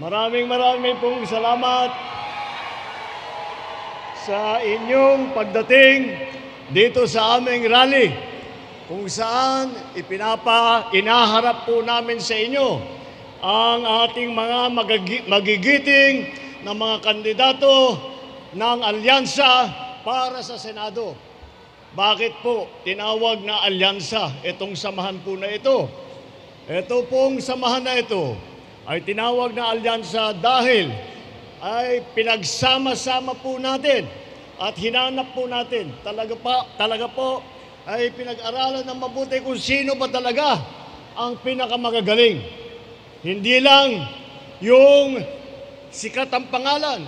Maraming pong salamat sa inyong pagdating dito sa aming rally kung saan inaharap po namin sa inyo ang ating mga magigiting na mga kandidato ng alyansa para sa Senado. Bakit po tinawag na alyansa itong samahan po na ito? Ito pong samahan na ito ay tinawag na alyansa dahil ay pinagsama-sama po natin at hinanap po natin. Talaga po ay pinag-aralan ng mabuti kung sino ba talaga ang pinakamagagaling. Hindi lang yung sikat ang pangalan,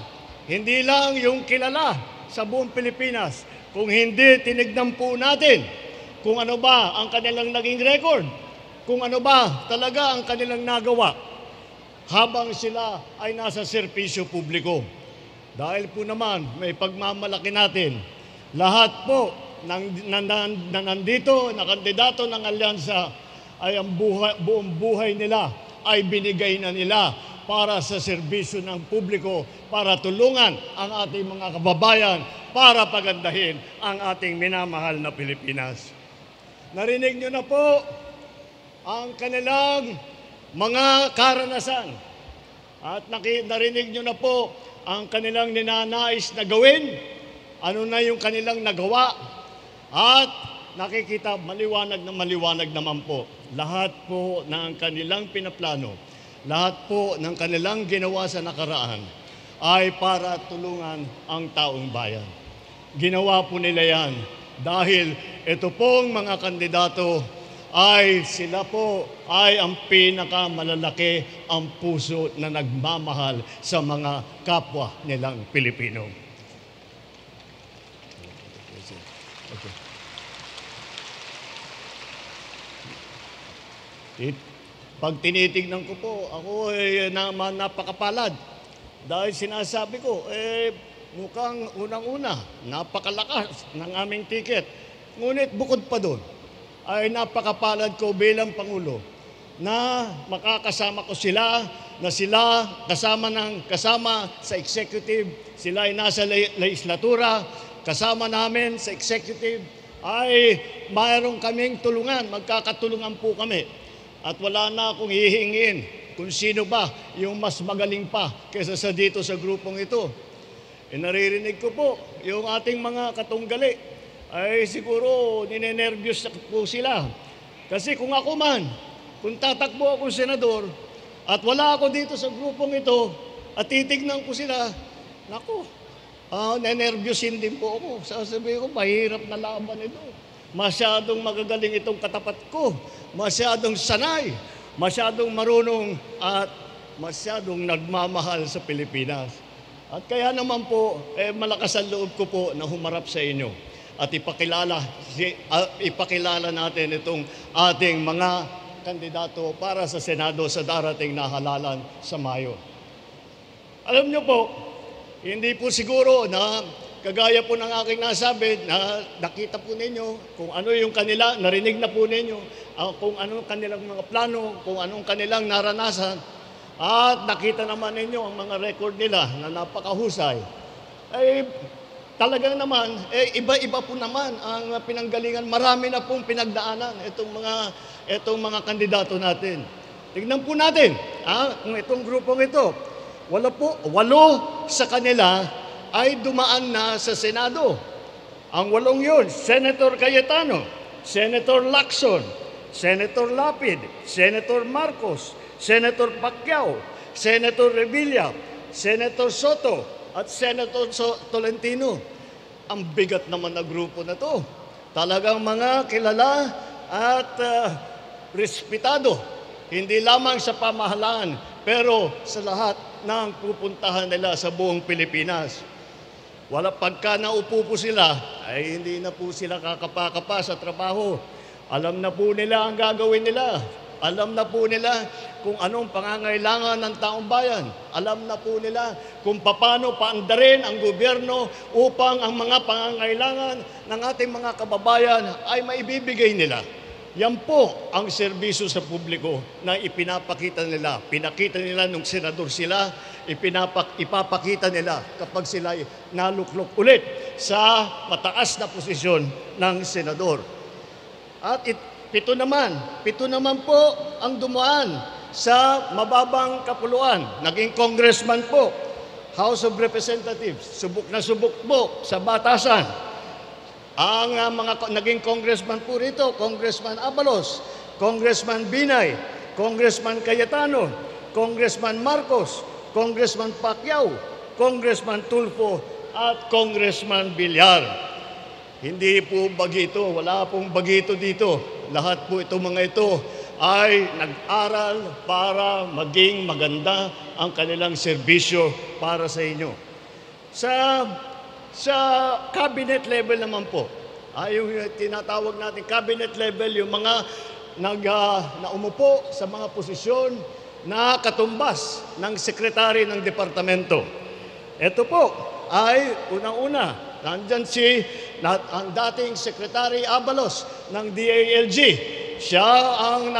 hindi lang yung kilala sa buong Pilipinas. Kung hindi, tinignan po natin kung ano ba ang kanilang naging record, kung ano ba talaga ang kanilang nagawa habang sila ay nasa serbisyo publiko. Dahil po naman, may pagmamalaki natin, lahat po na nandito na kandidato ng alyansa ay ang buong buhay nila ay binigay na nila para sa serbisyo ng publiko, para tulungan ang ating mga kababayan, para pagandahin ang ating minamahal na Pilipinas. Narinig nyo na po ang kanilang mga karanasan at narinig nyo na po ang kanilang ninanais na gawin, ano na yung kanilang nagawa, at nakikita maliwanag naman po lahat po ng kanilang pinaplano, lahat po ng kanilang ginawa sa nakaraan ay para tulungan ang taong bayan. Ginawa po nila yan dahil ito pong mga kandidato ay sila po ay ang pinakamalalaki ang puso na nagmamahal sa mga kapwa nilang Pilipino. Pag tinitignan ko po, ako ay napakapalad dahil sinasabi ko, mukhang unang-una, napakalakas ng aming ticket. Ngunit bukod pa doon, ay napakapalad ko bilang Pangulo na makakasama ko sila, na sila kasama sa executive, sila ay nasa legislatura, kasama namin sa executive, ay mayroon kaming tulungan, magkakatulungan po kami. At wala na akong hihingin kung sino ba yung mas magaling pa kaysa sa dito sa grupong ito. Naririnig ko po yung ating mga katunggali ay siguro ninenervyos po sila. Kasi kung ako man, kung tatakbo akong senador at wala ako dito sa grupong ito at titignan ko sila, naku, nenervyosin din po ako. Sasabihin ko, mahirap na laban ito. Masyadong magagaling itong katapat ko, masyadong sanay, masyadong marunong at masyadong nagmamahal sa Pilipinas. At kaya naman po, malakas ang loob ko po na humarap sa inyo at ipakilala natin itong ating mga kandidato para sa Senado sa darating na halalan sa Mayo. Alam nyo po, hindi po siguro na kagaya po ng aking nasabi na nakita po ninyo kung ano yung kanila, narinig na po ninyo kung ano kanilang mga plano, kung anong kanilang naranasan, at nakita naman ninyo ang mga record nila na napakahusay. Talagang naman, iba-iba po naman ang pinanggalingan. Marami na pong pinagdaanan itong mga kandidato natin. Tignan po natin, kung itong grupong ito, walo sa kanila ay dumaan na sa Senado. Ang 8 yun, Senator Cayetano, Senator Lacson, Senator Lapid, Senator Marcos, Senator Pacquiao, Senator Revilla, Senator Soto, at Senator Tolentino. Ang bigat naman na grupo na to. Talagang mga kilala at respetado. Hindi lamang sa pamahalaan, pero sa lahat ng pupuntahan nila sa buong Pilipinas. Pagka naupo po sila, ay hindi na po sila kakapa-kapa sa trabaho. Alam na po nila ang gagawin nila. Alam na po nila kung anong pangangailangan ng taong bayan. Alam na po nila kung paano paandarin ang gobyerno upang ang mga pangangailangan ng ating mga kababayan ay maibibigay nila. Yan po ang serbisyo sa publiko na ipinapakita nila. Pinakita nila nung senador sila, ipapakita nila kapag sila naluklok ulit sa mataas na posisyon ng senador. At pito naman po ang dumaan sa mababang kapuluan. Naging congressman po, House of Representatives, subok na subok po sa batasan. Ang mga naging congressman po rito, Congressman Abalos, Congressman Binay, Congressman Cayetano, Congressman Marcos, Congressman Pacquiao, Congressman Tulfo, at Congressman Villar. Hindi po bagito, wala pong bagito dito. Lahat po itong mga ito ay nag-aral para maging maganda ang kanilang serbisyo para sa inyo. Sa cabinet level naman po, yung tinatawag natin cabinet level, yung mga naumupo sa mga posisyon na katumbas ng sekretary ng departamento. Ito po ay unang-una, nandyan ang dating Secretary Abalos ng DILG. Siya ang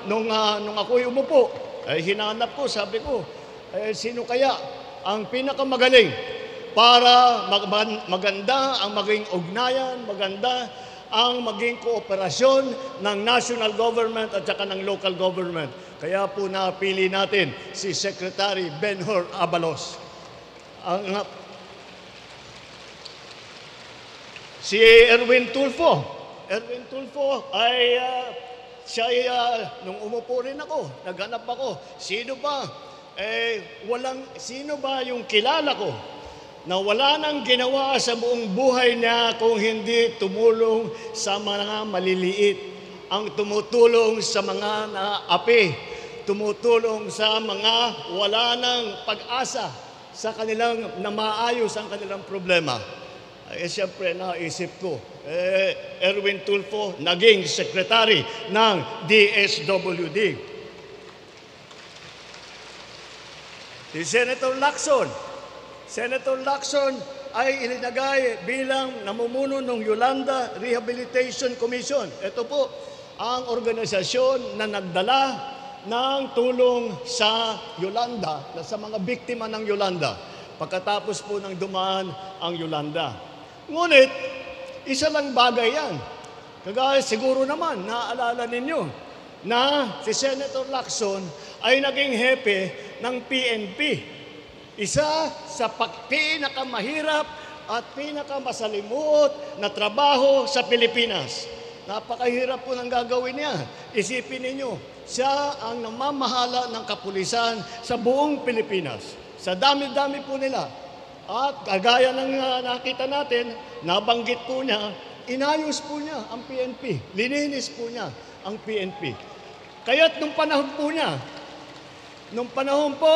nung ako'y umupo, hinanap ko, sabi ko, sino kaya ang pinakamagaling para maganda ang maging ugnayan, maganda ang maging kooperasyon ng national government at saka ng local government. Kaya po napili natin si Secretary Benhur Abalos. Si Erwin Tulfo. Erwin Tulfo ay nung umupo rin ako, naghanap ako, sino ba yung kilala ko na wala nang ginawa sa buong buhay niya kung hindi tumulong sa mga maliliit, ang tumutulong sa mga naapi, tumutulong sa mga wala nang pag-asa sa kanilang na maayos ang kanilang problema. Siyempre, naisip ko, Erwin Tulfo naging secretary ng DSWD. Si Senator Lacson ay ilinagay bilang namumuno ng Yolanda Rehabilitation Commission. Ito po ang organisasyon na nagdala ng tulong sa Yolanda, sa mga biktima ng Yolanda, pagkatapos po ng dumaan ang Yolanda. Ngunit, isa lang bagay yan. Kagaya siguro naman, naaalala ninyo, na si Senator Lacson ay naging hepe ng PNP. Isa sa pinakamahirap at pinakamasalimuot na trabaho sa Pilipinas. Napakahirap po ng gagawin niya. Isipin ninyo, siya ang namamahala ng kapulisan sa buong Pilipinas. Sa dami-dami po nila. At kagaya ng nakita natin, nabanggit po niya, inayos po niya ang PNP. Lininis po niya ang PNP. Kaya't nung panahon po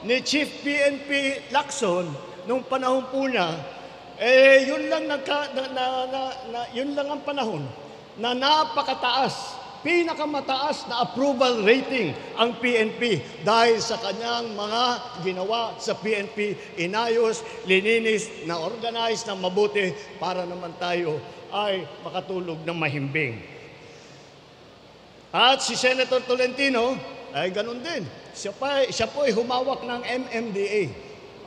ni Chief PNP Lacson, nung panahon po niya, yun lang ang panahon na napakataas, pinakamataas na approval rating ang PNP dahil sa kanyang mga ginawa sa PNP, inayos, lininis, na organize ng mabuti para naman tayo ay makatulog ng mahimbing. At si Senator Tolentino ay ganun din. Siya po ay humawak ng MMDA.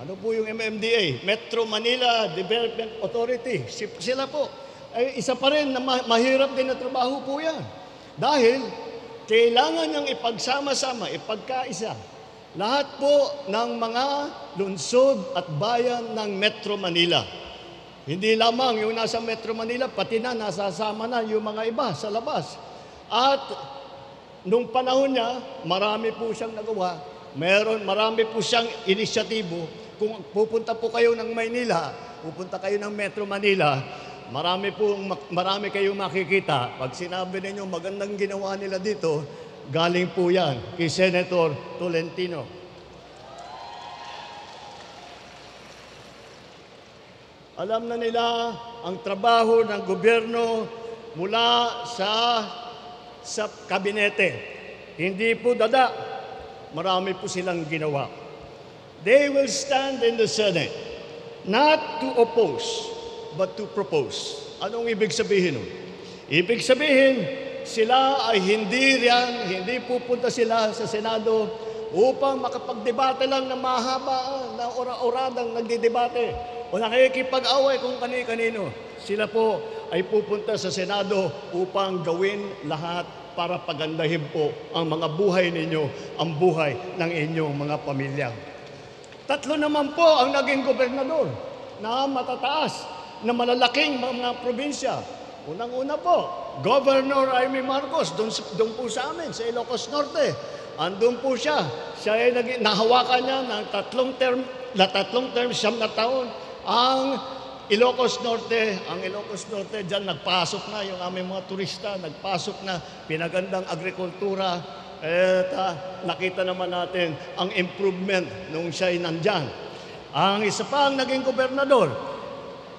Ano po yung MMDA? Metro Manila Development Authority. Sila po. Ay isa pa rin na mahirap din na trabaho po yan. Dahil kailangan niyang ipagsama-sama, ipagkaisa lahat po ng mga lungsod at bayan ng Metro Manila. Hindi lamang yung nasa Metro Manila, pati na nasasama na yung mga iba sa labas. At nung panahon niya, marami po siyang nagawa. Marami po siyang inisyatibo. Kung pupunta po kayo ng Maynila, pupunta kayo ng Metro Manila, marami kayong makikita. Pag sinabi ninyo magandang ginawa nila dito, galing po yan kay Senator Tolentino. Alam na nila ang trabaho ng gobyerno mula sa kabinete. Hindi po dada. Marami po silang ginawa. They will stand in the Senate not to oppose, but to propose. Anong ibig sabihin nun? Ibig sabihin, sila ay hindi pupunta sila sa Senado upang makapagdebate lang ng mahaba na oradang nagdidebate o nakikipag-away kung kani-kanino. Sila po ay pupunta sa Senado upang gawin lahat para pagandahin po ang mga buhay ninyo, ang buhay ng inyong mga pamilya. 3 naman po ang naging gobernador na matataas, na malalaking mga probinsya. Unang-una po, Governor Jaime Marcos, doon po sa amin, sa Ilocos Norte. Andun po siya. Siya ay nahawakan niya ng 3 term, 9 na taon ang Ilocos Norte. Ang Ilocos Norte, dyan nagpasok na yung aming mga turista, nagpasok na pinagandang agrikultura. At nakita naman natin ang improvement nung siya ay nandyan. Ang isa pa ang naging gobernador,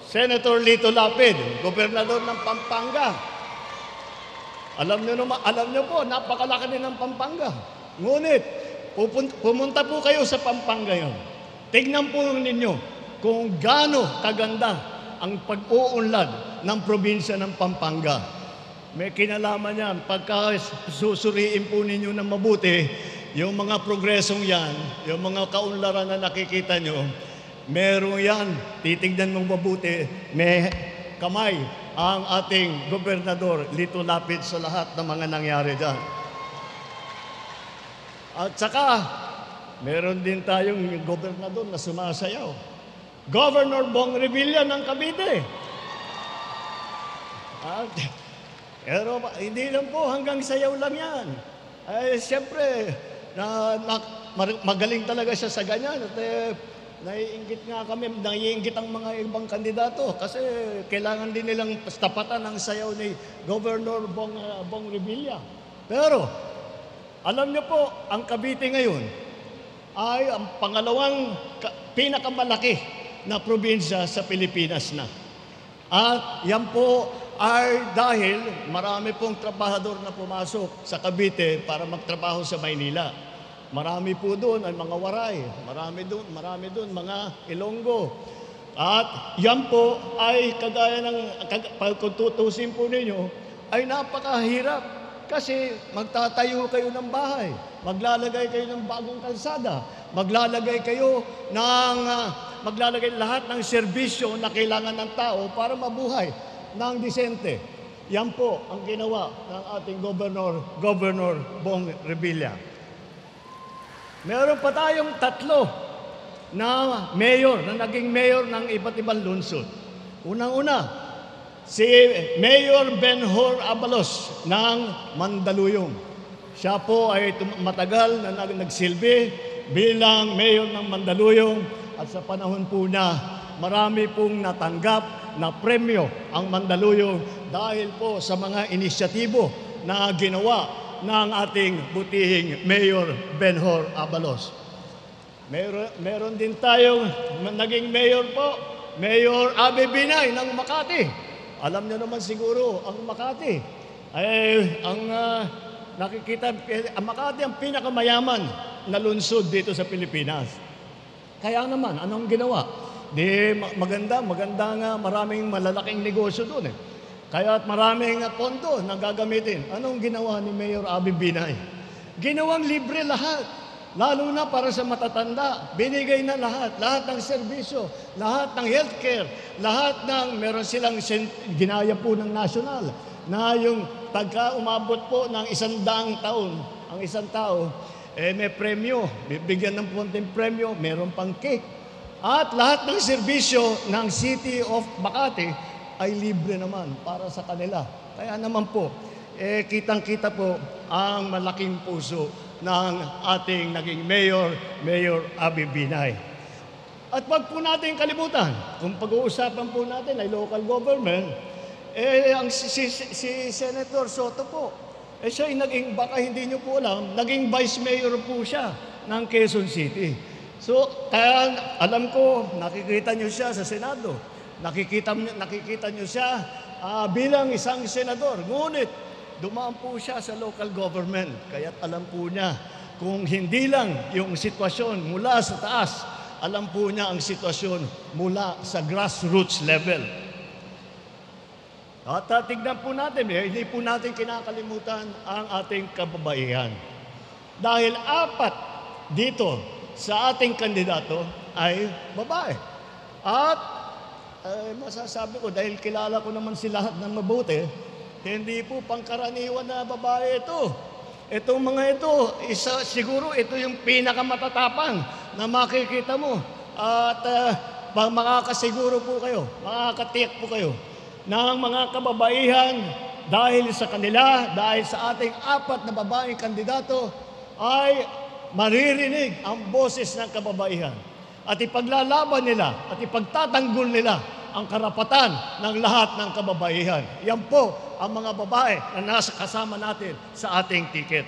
Senator Lito Lapid, gobernador ng Pampanga. Alam niyo po, napakalaki din ng Pampanga. Ngunit, pumunta po kayo sa Pampanga yun. Tignan po ninyo kung gaano kaganda ang pag-uunlad ng probinsya ng Pampanga. May kinalaman yan. Pagka susuriin po ninyo ng mabuti, yung mga progresong yan, yung mga kaunlaran na nakikita nyo, meron yan. Titignan mong mabuti, may kamay ang ating gobernador Lito Lapid sa lahat ng mga nangyari dyan. At saka, meron din tayong gobernador na sumasayaw. Governor Bong Revilla ng Cavite. Pero hindi lang po, hanggang sayaw lang yan. Ay, siyempre, magaling talaga siya sa ganyan. At naiinggit nga kami, naiinggit ang mga ibang kandidato kasi kailangan din nilang tapatan ang sayaw ni Governor Bong Revilla. Pero, alam niyo po, ang Cavite ngayon ay ang pangalawang pinakamalaki na probinsya sa Pilipinas na. At yan po ay dahil marami pong trabahador na pumasok sa Cavite para magtrabaho sa Maynila. Marami po doon ay mga Waray, marami doon mga Ilonggo. At yan po ay kagaya ng, kung tutusin po ninyo, ay napakahirap. Kasi magtatayo kayo ng bahay, maglalagay kayo ng bagong kalsada, maglalagay lahat ng serbisyo na kailangan ng tao para mabuhay ng disente. Yan po ang ginawa ng ating Governor Bong Revilla. Meron pa tayong 3 na mayor, na naging mayor ng iba't ibang lungsod. Unang-una, si Mayor Benhur Abalos ng Mandaluyong. Siya po ay matagal na nagsilbi bilang mayor ng Mandaluyong at sa panahon po na marami pong natanggap na premyo ang Mandaluyong dahil po sa mga inisyatibo na ginawa ng ating butihing Mayor Benhur Abalos. Meron din tayong naging mayor po, Mayor Abe Binay ng Makati. Alam niyo naman siguro, ang Makati ay ang Makati ang pinakamayaman na lungsod dito sa Pilipinas. Kaya naman, anong ginawa? Maganda nga, maraming malalaking negosyo doon eh. Kaya maraming pondo na gagamitin. Anong ginawa ni Mayor Abe Binay? Ginawang libre lahat. Lalo na para sa matatanda, binigay na lahat ng serbisyo, lahat ng healthcare, lahat ng meron silang ginaya po ng national na yung pagka umabot po ng 100 taon, ang isang tao, may premyo, bibigyan ng konting premyo, meron pang cake. At lahat ng serbisyo ng City of Makati ay libre naman para sa kanila. Kaya naman po, kitang-kita po ang malaking puso ng ating naging Mayor Abe Binay. At wag po natin kalimutan, kung pag-uusapan po natin ay local government, si Senator Soto po, siya ay naging, baka hindi nyo po alam, naging Vice Mayor po siya ng Quezon City. So, kaya alam ko, nakikita nyo siya sa Senado, nakikita nyo siya bilang isang senador. Ngunit, dumaan po siya sa local government, kaya't alam po niya kung hindi lang yung sitwasyon mula sa taas, alam po niya ang sitwasyon mula sa grassroots level. At tignan po natin, hindi po natin kinakalimutan ang ating kababaihan. Dahil 4 dito sa ating kandidato ay babae. At masasabi ko, dahil kilala ko naman sila ng mabuti, hindi po pangkaraniwan na babae ito. Itong mga ito, siguro ito yung pinakamatatapang na makikita mo. At makakasiguro po kayo, makakatiyak po kayo ng mga kababaihan dahil sa kanila, dahil sa ating 4 na babaeng kandidato, ay maririnig ang boses ng kababaihan. At ipaglalaban nila at ipagtatanggol nila ang karapatan ng lahat ng kababaihan. Yan po ang mga babae na nasa kasama natin sa ating ticket.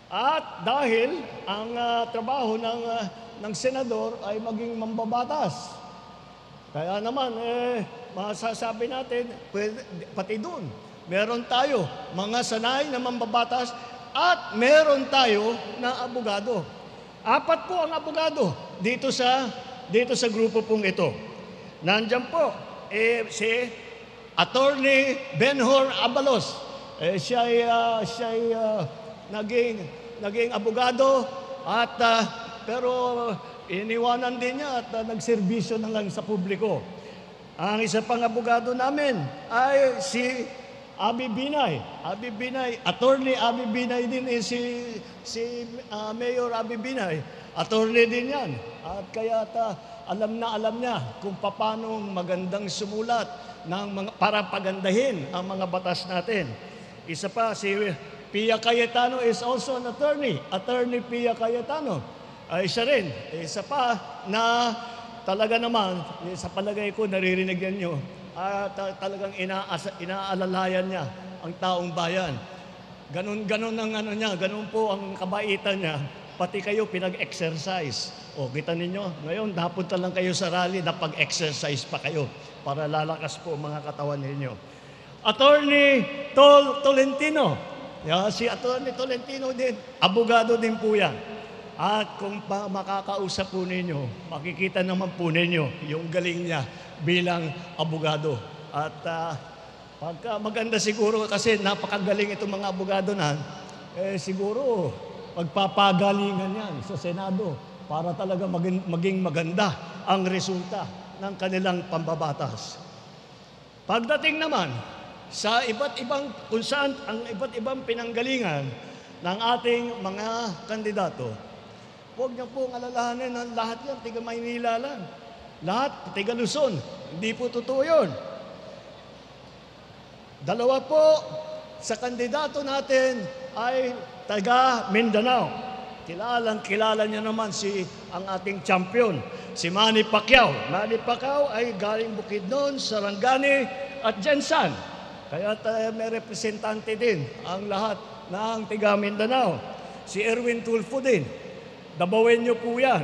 At dahil ang trabaho ng senador ay maging mambabatas, kaya naman, masasabi natin, pati doon, meron tayo mga sanay na mambabatas at meron tayo na abogado. 4 po ang abogado dito sa grupo pong ito. Nandiyan po, si Attorney Benhur Abalos. Siya ay naging abogado at pero iniwanan din niya at nagserbisyo na lang sa publiko. Ang isa pang abogado namin ay si Abi Binay. Attorney Abi Binay din si Mayor Abi Binay. Attorney din yan. At kaya alam niya kung paano magandang sumulat para pagandahin ang mga batas natin. Isa pa, si Pia Cayetano is also an attorney. Attorney Pia Cayetano. Ay siya rin, isa pa na talaga naman, sa palagay ko, naririnig nyo, talagang inaalalayan niya ang taong bayan. Ganon ang niya, ganon po ang kabaitan niya, pati kayo pinag-exercise. O, kita ninyo, ngayon, napunta lang kayo sa rally, napag-exercise pa kayo para lalakas po mga katawan ninyo. Attorney Tolentino, si Attorney Tolentino din, abogado din po yan. At kung makakausap po ninyo, makikita naman po ninyo yung galing niya bilang abogado. At pagka maganda siguro, kasi napakagaling itong mga abogado na, siguro magpapagalingan yan sa Senado para talaga maging maganda ang resulta ng kanilang pambabatas. Pagdating naman sa kung saan ang iba't ibang pinanggalingan ng ating mga kandidato, huwag niyo pong alalahanin na lahat yan, tiga Maynila lang. Lahat, tiga Luzon. Hindi po totoo yun. 2 po sa kandidato natin ay taga Mindanao. Kilala niya naman ang ating champion, si Manny Pacquiao. Manny Pacquiao ay galing Bukidnon, Sarangani at Jensan. Kaya may representante din ang lahat ng tiga Mindanao. Si Erwin Tulfo din. Dabawenyo po yan.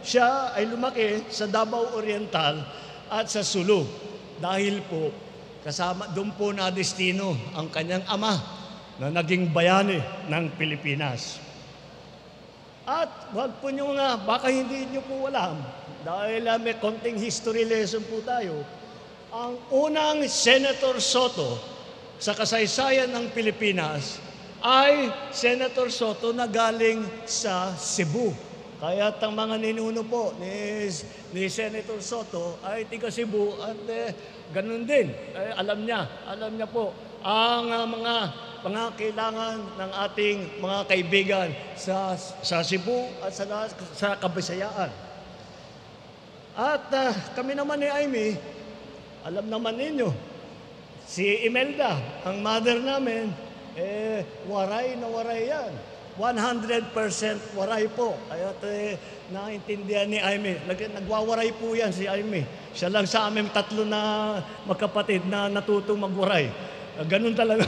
Siya ay lumaki sa Davao Oriental at sa Sulu. Dahil po, doon po na destino ang kanyang ama na naging bayani ng Pilipinas. At wag po nyo nga, baka hindi nyo po alam, dahil may konting history lesson po tayo, ang unang Senator Soto sa kasaysayan ng Pilipinas ay Senator Soto na galing sa Cebu. Kaya ang mga ninuno po ni Senator Soto ay tiga Cebu at ganun din. Alam niya po ang mga kailangan ng ating mga kaibigan sa Cebu at sa Kabisayaan. At kami naman ni Aimee, alam naman ninyo, si Imelda, ang mother namin, waray na waray yan. 100% waray po. Kaya naintindihan ni Aimee. Nagwawaray po yan si Aimee. Siya lang sa amin 3 na magkapatid na natutong magwaray. Ganun talaga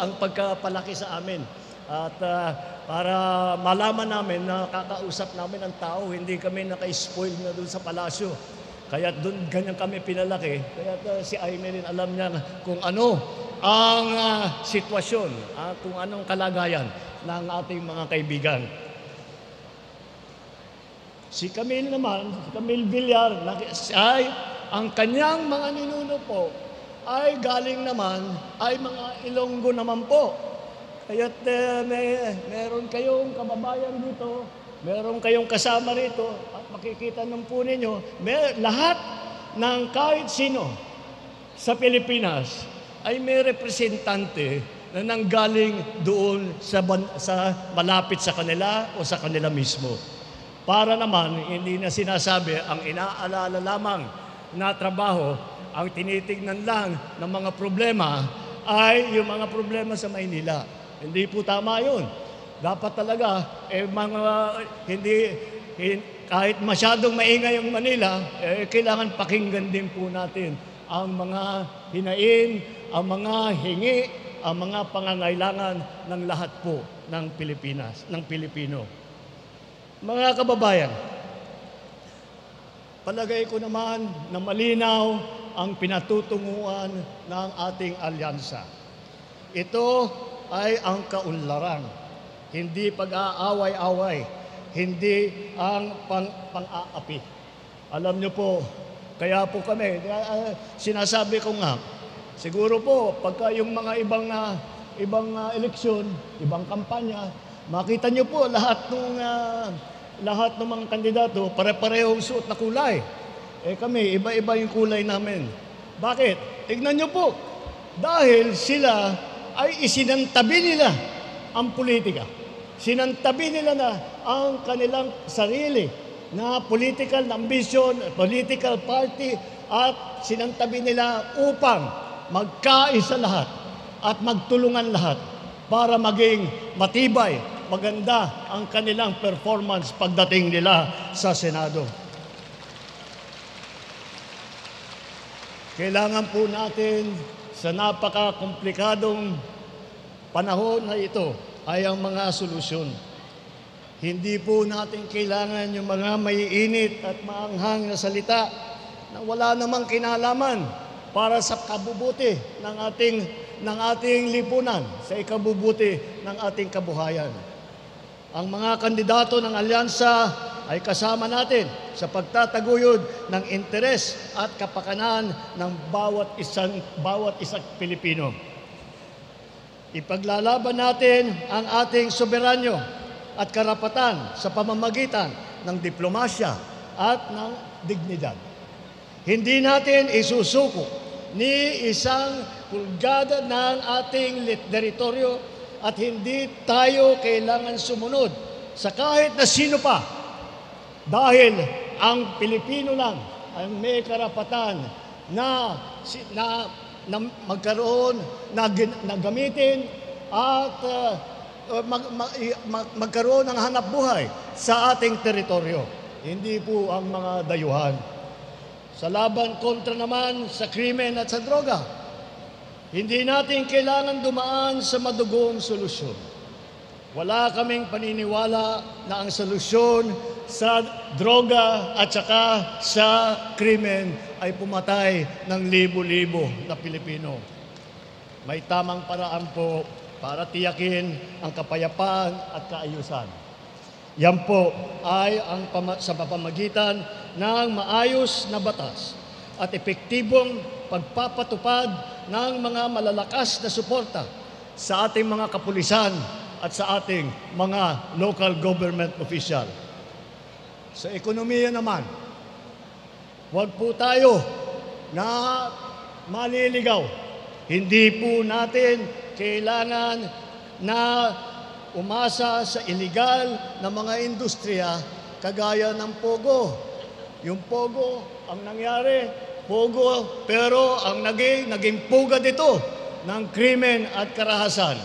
ang pagkapalaki sa amin. At para malaman namin na kakausap namin ang tao, hindi kami naka-spoil na doon sa palasyo. Kaya doon ganyan kami pinalaki. Kaya si Aimee rin alam niya kung ano ang sitwasyon, kung anong kalagayan ng ating mga kaibigan. Si Camille naman, si Camille Villar, ay ang kanyang mga ninuno po ay galing naman, ay mga Ilonggo naman po. Kaya't meron kayong kababayan dito, meron kayong kasama rito, at makikita nung po ninyo, lahat ng kahit sino sa Pilipinas ay may representante na nanggaling doon sa malapit sa kanila o sa kanila mismo. Para naman, hindi na sinasabi ang inaalala lamang na trabaho, ang tinitignan lang ng mga problema ay yung mga problema sa Maynila. Hindi po tama yun. Dapat talaga, kahit masyadong maingay ang Manila, kailangan pakinggan din po natin ang mga hinain, ang mga hingi, ang mga pangangailangan ng lahat po ng Pilipinas, ng Pilipino. Mga kababayan, palagay ko naman na malinaw ang pinatutunguhan ng ating alyansa. Ito ay ang kaunlaran, hindi pag-aaway-away, hindi ang pang-aapi. Alam niyo po, kaya po kami, sinasabi ko nga, siguro po, pagka yung mga ibang eleksyon, ibang kampanya, makita niyo po lahat ng mga kandidato, pare-parehong suot na kulay. Kami, iba-iba yung kulay namin. Bakit? Tignan niyo po, dahil sila ay isinantabi nila ang politika. Sinantabi nila na ang kanilang sarili na political ambition, political party, at sinantabi nila upang magkaisa lahat at magtulungan lahat para maging matibay, maganda ang kanilang performance pagdating nila sa Senado. Kailangan po natin sa napaka-komplikadong panahon na ito ay ang mga solusyon. Hindi po natin kailangan yung mga maiinit at maanghang na salita na wala namang kinalaman para sa kabubuti ng ating lipunan, sa ikabubuti ng ating kabuhayan. Ang mga kandidato ng alyansa ay kasama natin sa pagtataguyod ng interes at kapakanan ng bawat isang Pilipino. Ipaglalaban natin ang ating soberanyo at karapatan sa pamamagitan ng diplomasya at ng dignidad. Hindi natin isusuko ni isang pulgada ng ating teritoryo at hindi tayo kailangan sumunod sa kahit na sino pa dahil ang Pilipino lang ang may karapatan na magkaroon, na gamitin at magkaroon ng hanap buhay sa ating teritoryo. Hindi po ang mga dayuhan. Sa laban kontra naman sa krimen at sa droga, hindi natin kailangan dumaan sa madugong solusyon. Wala kaming paniniwala na ang solusyon sa droga at saka sa krimen ay pumatay ng libo-libo na Pilipino. May tamang paraan po para tiyakin ang kapayapaan at kaayusan. Yan po ay sa pamamagitan ng maayos na batas at epektibong pagpapatupad ng mga malalakas na suporta sa ating mga kapulisan at sa ating mga local government official. Sa ekonomiya naman, huwag po tayo na maliligaw. Hindi po natin kailangan na umasa sa illegal na mga industriya kagaya ng Pogo. Yung Pogo, ang nangyari, Pogo, pero ang naging pugad ito ng krimen at karahasan.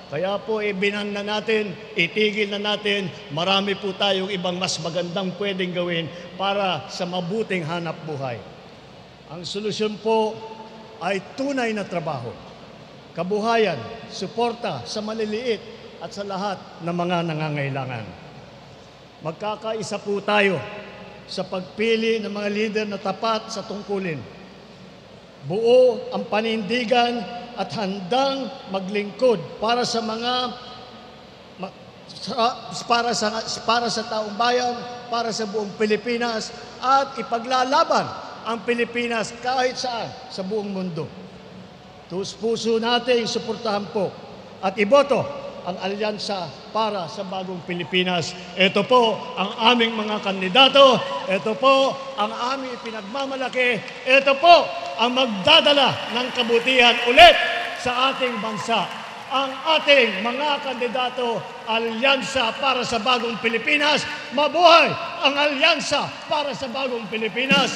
Kaya po ibinan na natin, itigil na natin, marami po tayong ibang mas magandang pwedeng gawin para sa mabuting hanap buhay. Ang solusyon po ay tunay na trabaho, kabuhayan, suporta sa maliliit at sa lahat ng mga nangangailangan. Magkakaisa po tayo sa pagpili ng mga lider na tapat sa tungkulin. Buo ang panindigan at handang maglingkod para sa taong bayan, para sa buong Pilipinas at ipaglalaban ang Pilipinas kahit saan sa buong mundo. Puso nating suportahan po at iboto ang alyansa para sa bagong Pilipinas. Ito po ang aming mga kandidato. Ito po ang aming pinagmamalaki. Ito po ang magdadala ng kabutihan ulit sa ating bansa. Ang ating mga kandidato, Alyansa para sa Bagong Pilipinas. Mabuhay ang Alyansa para sa Bagong Pilipinas.